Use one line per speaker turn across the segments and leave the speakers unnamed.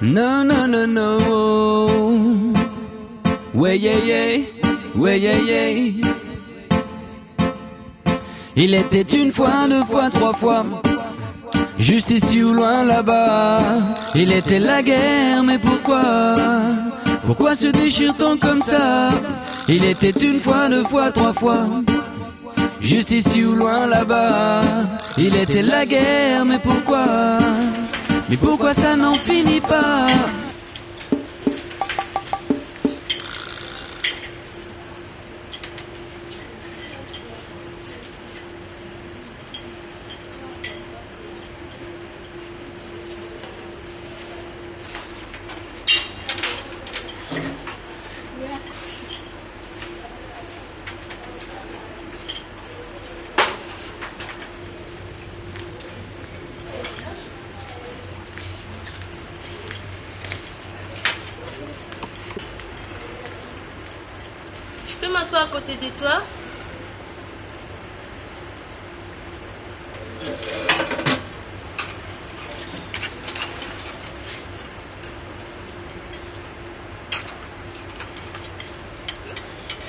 No, no, no, no. Ouais, yeah, yeah. Ouais, yeah, yeah. Il était une fois, deux fois, trois fois, juste ici ou loin là-bas. Il était la guerre, mais pourquoi? Pourquoi se déchire-t-on comme ça? Il était une fois, deux fois, trois fois, juste ici ou loin là-bas. Il était la guerre, mais pourquoi? Mais pourquoi ça n'en finit pas?
Je peux m'asseoir à côté de toi?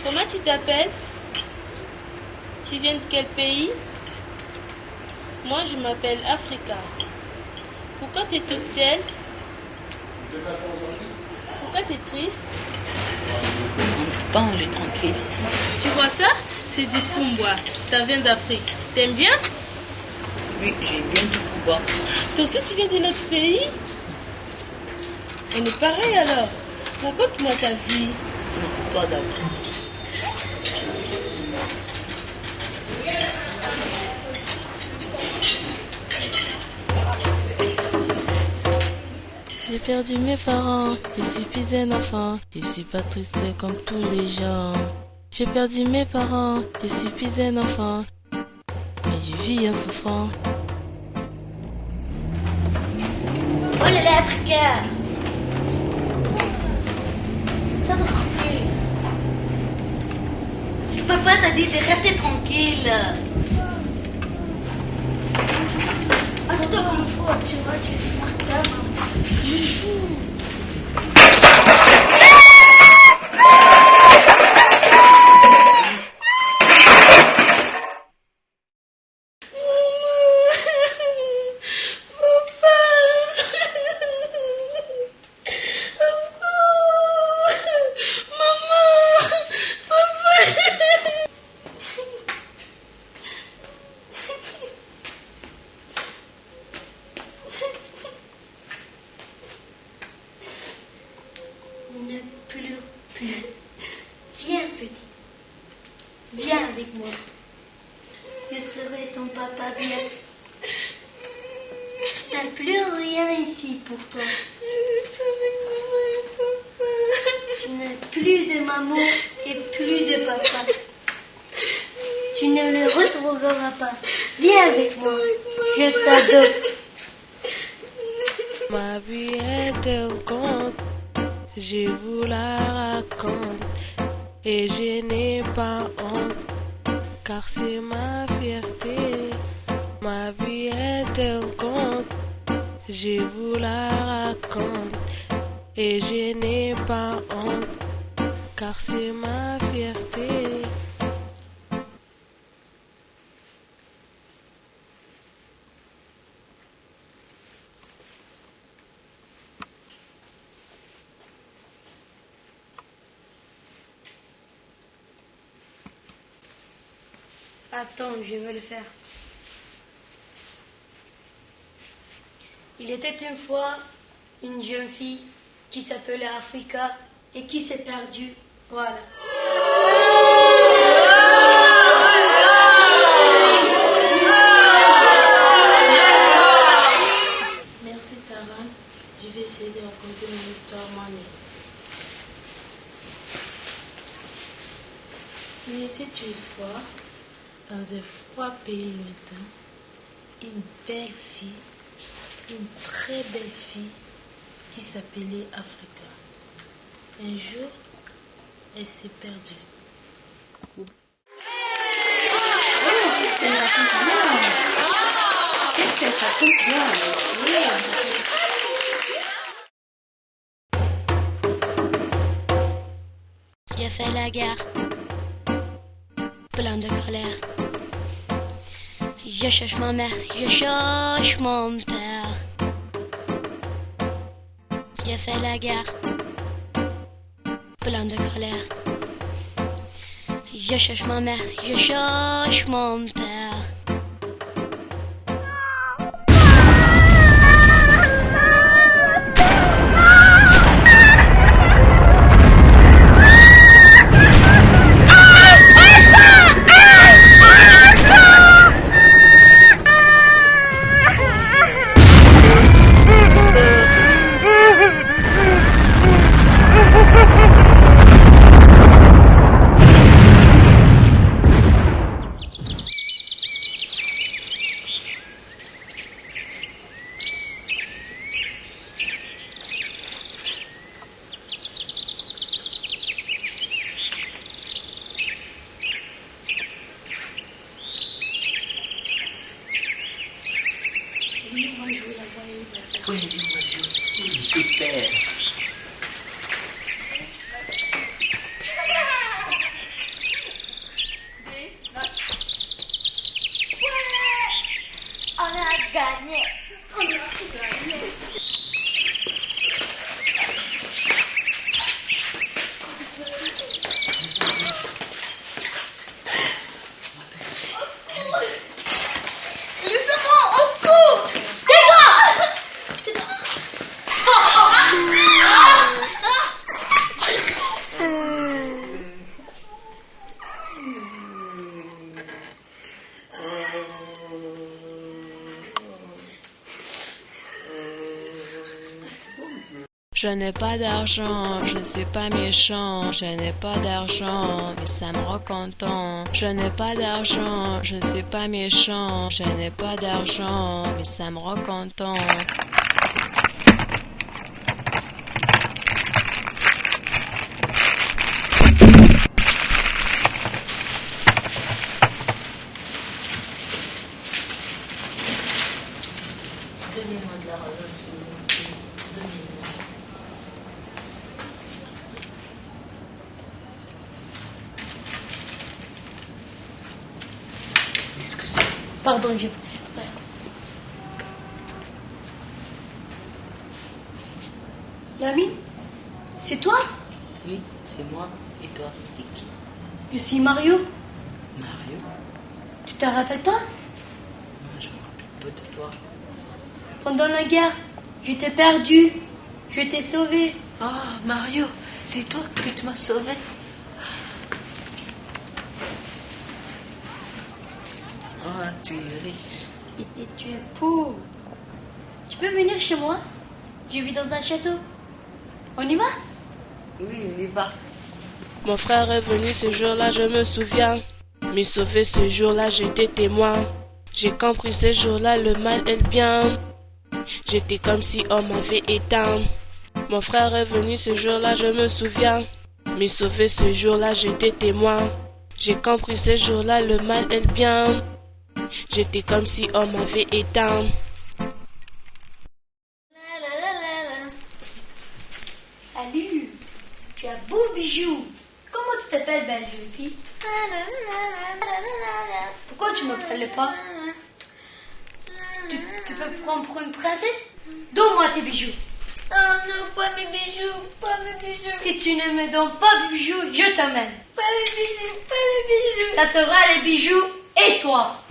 Comment tu t'appelles? Tu viens de quel pays? Moi, je m'appelle Africa. Pourquoi tu es toute seule? Pourquoi tu es triste?
Pas manger tranquille.
Tu vois ça? C'est du fumbois. Ça vient d'Afrique. T'aimes bien?
Oui, j'aime bien du fumbois.
Toi aussi, tu viens de notre pays? On est pareil alors. Raconte-moi ta vie.
Non, toi d'abord.
J'ai perdu mes parents, je suis plus un enfant, je suis pas triste comme tous les gens. J'ai perdu mes parents, je suis plus un enfant, mais je vis en souffrant.
Oh là là, Africa! T'as tranquille. Papa t'a dit de rester tranquille. Assieds-toi comme il faut, tu vois, tu es remarquable. Je joue. Ne pleure plus. Viens, petit. Viens avec moi. Je serai ton papa bien. Il n'y a plus rien ici pour toi. Tu n'as plus de maman et plus de papa. Tu ne le retrouveras pas. Viens avec moi. Je t'adopte.
Ma vie est un conte, je vous la raconte, et je n'ai pas honte, car c'est ma fierté. Ma vie est un conte, je vous la raconte, et je n'ai pas honte, car c'est ma fierté.
Attends, je vais le faire. Il était une fois une jeune fille qui s'appelait Africa et qui s'est perdue. Voilà.
Merci Taran, je vais essayer de raconter mon histoire moi-même. Il était une fois, dans un froid pays lointain, une belle fille, une très belle fille qui s'appelait Africa. Un jour, elle s'est perdue.
Qu'est-ce qu'elle raconte bien?
J'ai fait la guerre, plein de colère. Je cherche ma mère, je cherche mon père. J'ai fait la guerre, plein de colère. Je cherche ma mère, je cherche mon père.
Super.
On a gagné. On a gagné. Laissez-moi, au secours! Tais-toi!
Je n'ai pas d'argent, je ne suis pas méchant. Je n'ai pas d'argent, mais ça me rend content. Je n'ai pas d'argent, je ne suis pas méchant. Je n'ai pas d'argent, mais ça me rend content.
Donnez-moi de l'argent, s'il vous plaît. Donnez-moi. Excusez.
Pardon, j'ai pris exprès. L'ami, c'est toi?
Oui, c'est moi. Et toi, t'es qui?
Je suis Mario.
Mario?
Tu te rappelles pas?
Non, je me rappelle pas de toi.
Pendant la guerre, je t'ai perdu. Je t'ai sauvé.
Ah, Mario, c'est toi que tu m'as sauvé. Ah, tu es riche.
Et tu es pauvre. Tu peux venir chez moi? Je vis dans un château. On y va?
Oui, on y va.
Mon frère est venu ce jour-là, je me souviens. Me sauver ce jour-là, j'étais témoin. J'ai compris ce jour-là le mal et le bien. J'étais comme si on m'avait éteint. Mon frère est venu ce jour-là, je me souviens. Me sauver ce jour-là, j'étais témoin. J'ai compris ce jour-là le mal et le bien. J'étais comme si on m'avait éteint.
Salut. Tu as beau bijou. Comment tu t'appelles, belle jeune fille? Pourquoi tu me parlais pas? Tu peux prendre pour une princesse? Donne-moi tes bijoux.
Oh non, pas mes bijoux, pas mes bijoux.
Si tu ne me donnes pas de bijoux, je t'emmène.
Pas mes bijoux, pas mes bijoux.
Ça sera les bijoux et toi.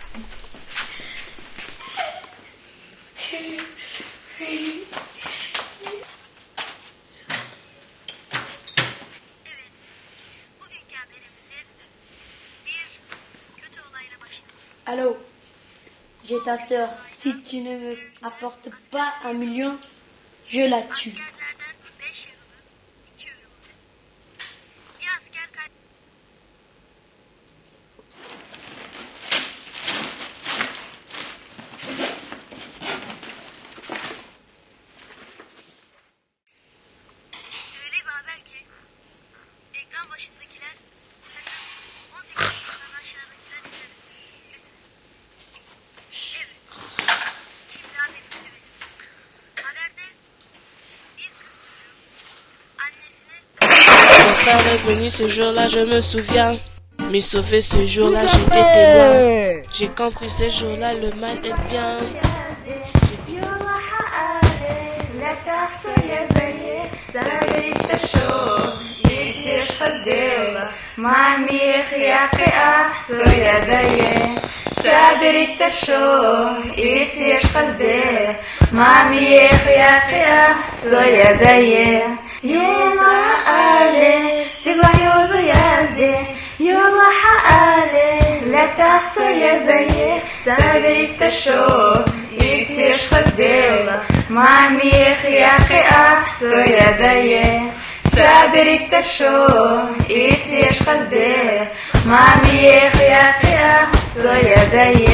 Allô, j'ai ta sœur. Si tu ne me apportes pas 1 million, je la tue.
Öyle bir haber ki ekran başındakiler sakın 18 yaşından aşağıdakiler izlemesin. Lütfen. Evet. Şimdi haberimizi verin. Haberde bir
frère est venu ce jour-là, je me souviens. Mais sauvé ce jour-là, j'étais témoin. J'ai compris ce jour-là, le mal est bien.
يلا حقالي لا تحسو يا زيي سابري التشو يسيش خزديل مع ميخ يا قياسو يا دي سابري التشو يسيش خزديل مع ميخ يا قياسو يا دي يلا حقالي سيبا يوزو يا زي يلا حقالي لا تحسو يا زيي سابري التشو يسيش خزديل مع ميخ يا قياسو يا دي سابري التشو يسيش خزديل مع ميخ يا قياسو يا دي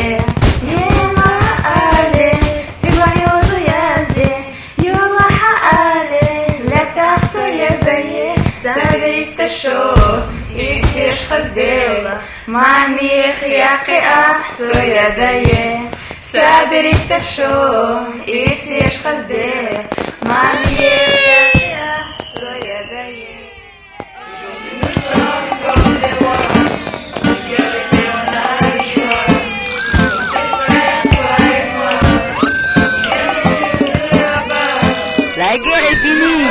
La guerre est finie.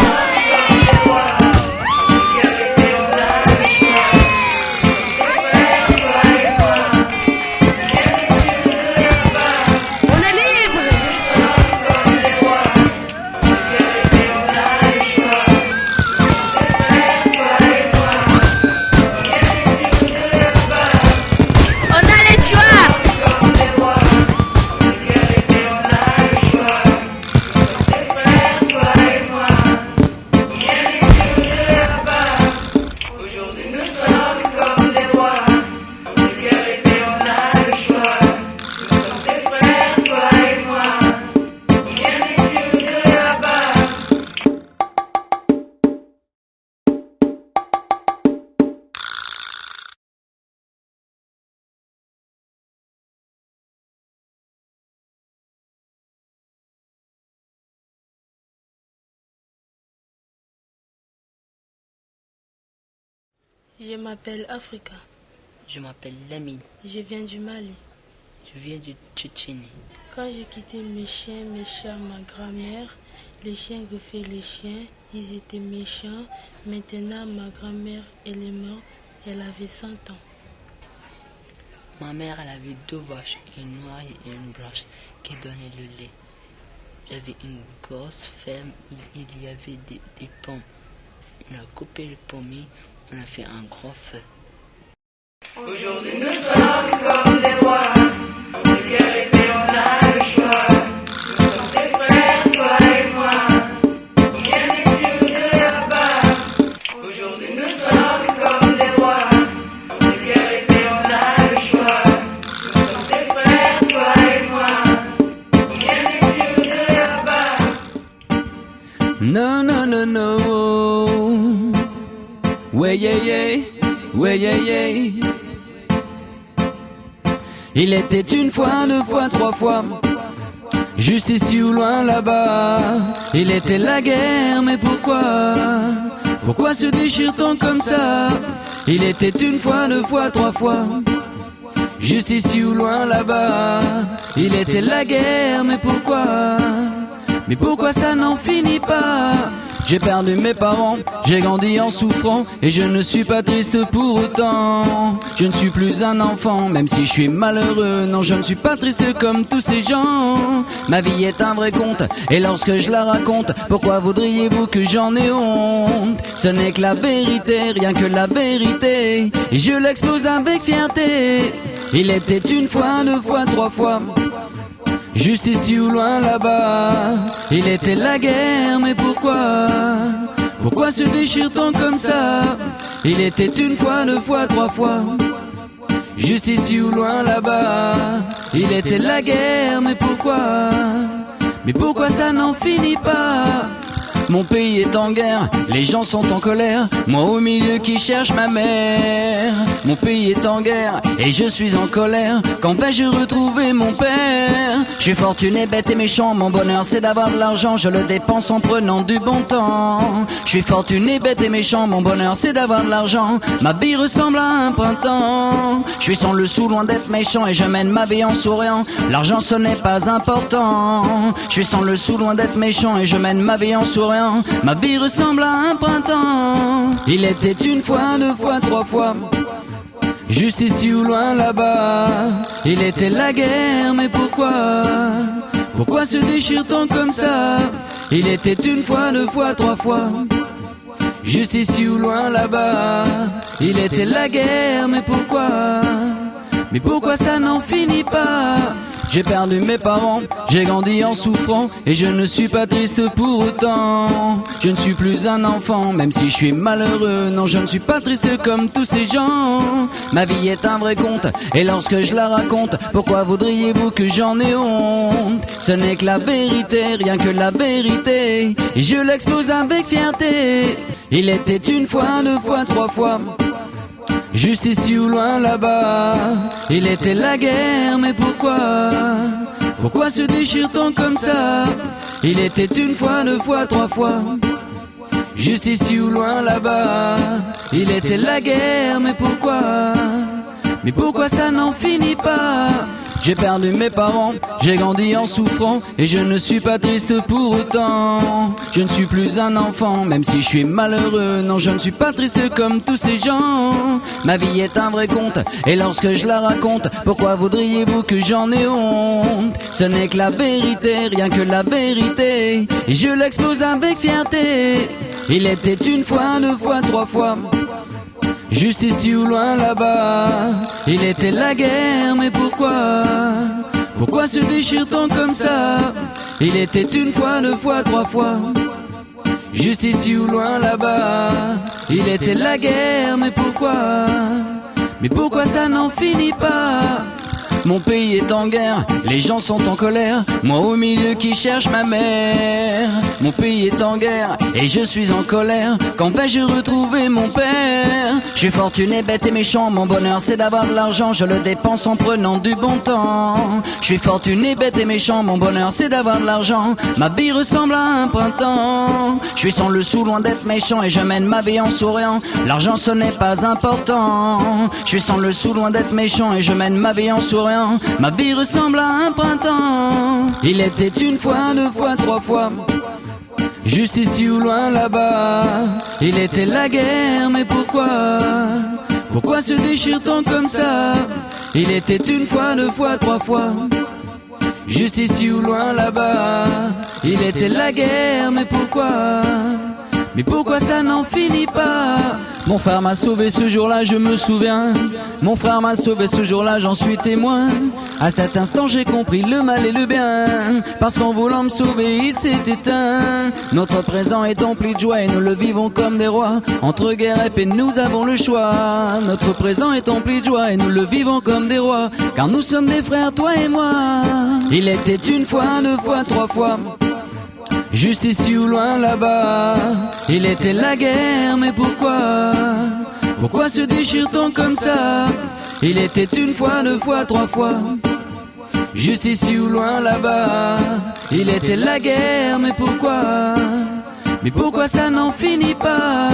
Je m'appelle Africa.
Je m'appelle Lamine.
Je viens du Mali.
Je viens de Tchétchénie.
Quand j'ai quitté mes chiens, mes chats, ma grand-mère, les chiens greffaient les chiens, ils étaient méchants. Maintenant, ma grand-mère, elle est morte, elle avait 100 ans.
Ma mère, elle avait 2 vaches, une noire et une blanche, qui donnaient le lait. J'avais une grosse ferme, il y avait des pommes. On a coupé le pommier, on a fait un gros feu.
Aujourd'hui nous sommes comme des rois, on regarde l'épée, on a le choix. Nous sommes des frères, toi et moi, on vient d'ici ou de là-bas. Aujourd'hui nous sommes comme des rois, on regarde l'épée, on a le choix. Nous sommes des frères, toi et moi, on vient d'ici ou de là-bas.
Non, non, non, non. Ouais, yeah, yeah. Ouais, yeah, yeah. Il était une fois, 2 fois, 3 fois, juste ici ou loin là-bas. Il était la guerre, mais pourquoi? Pourquoi se déchire-t-on comme ça? Il était une fois, 2 fois, 3 fois, juste ici ou loin là-bas. Il était la guerre, mais pourquoi? Mais pourquoi ça n'en finit pas? J'ai perdu mes parents, j'ai grandi en souffrant, et je ne suis pas triste pour autant. Je ne suis plus un enfant, même si je suis malheureux. Non, je ne suis pas triste comme tous ces gens. Ma vie est un vrai conte, et lorsque je la raconte, pourquoi voudriez-vous que j'en ai honte? Ce n'est que la vérité, rien que la vérité, et je l'expose avec fierté. Il était une fois, 2 fois, 3 fois, juste ici ou loin là-bas. Il était la guerre, mais pourquoi? Pourquoi se déchire-t-on comme ça? Il était une fois, 2 fois, 3 fois, juste ici ou loin là-bas. Il était la guerre, mais pourquoi? Mais pourquoi ça n'en finit pas? Mon pays est en guerre, les gens sont en colère, moi au milieu qui cherche ma mère. Mon pays est en guerre et je suis en colère, quand vais-je retrouver mon père? Je suis fortuné, bête et méchant, mon bonheur c'est d'avoir de l'argent, je le dépense en prenant du bon temps. Je suis fortuné, bête et méchant, mon bonheur c'est d'avoir de l'argent, ma vie ressemble à un printemps. Je suis sans le sou, loin d'être méchant, et je mène ma vie en souriant, l'argent ce n'est pas important. Je suis sans le sou, loin d'être méchant, et je mène ma vie en souriant, ma vie ressemble à un printemps. Il était une fois, deux fois, trois fois, juste ici ou loin là-bas. Il était la guerre, mais pourquoi? Pourquoi se déchire-t-on comme ça? Il était une fois, deux fois, trois fois, juste ici ou loin là-bas. Il était la guerre, mais pourquoi? Mais pourquoi ça n'en finit pas? J'ai perdu mes parents, j'ai grandi en souffrant, et je ne suis pas triste pour autant. Je ne suis plus un enfant, même si je suis malheureux. Non, je ne suis pas triste comme tous ces gens. Ma vie est un vrai conte, et lorsque je la raconte, pourquoi voudriez-vous que j'en ai honte? Ce n'est que la vérité, rien que la vérité, et je l'expose avec fierté. Il était une fois, deux fois, trois fois, juste ici ou loin là-bas. Il était la guerre, mais pourquoi? Pourquoi se déchire-t-on comme ça? Il était une fois, deux fois, trois fois, juste ici ou loin là-bas. Il était la guerre, mais pourquoi? Mais pourquoi ça n'en finit pas? J'ai perdu mes parents, j'ai grandi en souffrant, et je ne suis pas triste pour autant. Je ne suis plus un enfant, même si je suis malheureux. Non, je ne suis pas triste comme tous ces gens. Ma vie est un vrai conte, et lorsque je la raconte, pourquoi voudriez-vous que j'en ai honte? Ce n'est que la vérité, rien que la vérité, et je l'expose avec fierté. Il était une fois, deux fois, trois fois, juste ici ou loin là-bas. Il était la guerre, mais pourquoi? Pourquoi se déchire-t-on comme ça? Il était une fois, deux fois, trois fois, juste ici ou loin là-bas. Il était la guerre, mais pourquoi? Mais pourquoi ça n'en finit pas? Mon pays est en guerre, les gens sont en colère, moi au milieu qui cherche ma mère. Mon pays est en guerre et je suis en colère, quand vais-je retrouver mon père? Je suis fortuné, bête et méchant, mon bonheur c'est d'avoir de l'argent, je le dépense en prenant du bon temps. Je suis fortuné, bête et méchant, mon bonheur c'est d'avoir de l'argent, ma vie ressemble à un printemps. Je suis sans le sou, loin d'être méchant, et je mène ma vie en souriant, l'argent ce n'est pas important. Je suis sans le sou, loin d'être méchant, et je mène ma vie en souriant, ma vie ressemble à un printemps. Il était une fois, deux fois, trois fois, juste ici ou loin là-bas. Il était la guerre, mais pourquoi? Pourquoi se déchire-t-on comme ça? Il était une fois, deux fois, trois fois, juste ici ou loin là-bas. Il était la guerre, mais pourquoi? Mais pourquoi ça n'en finit pas? Mon frère m'a sauvé ce jour-là, je me souviens. Mon frère m'a sauvé ce jour-là, j'en suis témoin. À cet instant j'ai compris le mal et le bien, parce qu'en voulant me sauver il s'est éteint. Notre présent est empli de joie et nous le vivons comme des rois. Entre guerre et paix nous avons le choix. Notre présent est empli de joie et nous le vivons comme des rois, car nous sommes des frères, toi et moi. Il était une fois, deux fois, trois fois, juste ici ou loin là-bas. Il était la guerre, mais pourquoi? Pourquoi se déchire-t-on comme ça? Il était une fois, deux fois, trois fois, juste ici ou loin là-bas. Il était la guerre, mais pourquoi? Mais pourquoi ça n'en finit pas?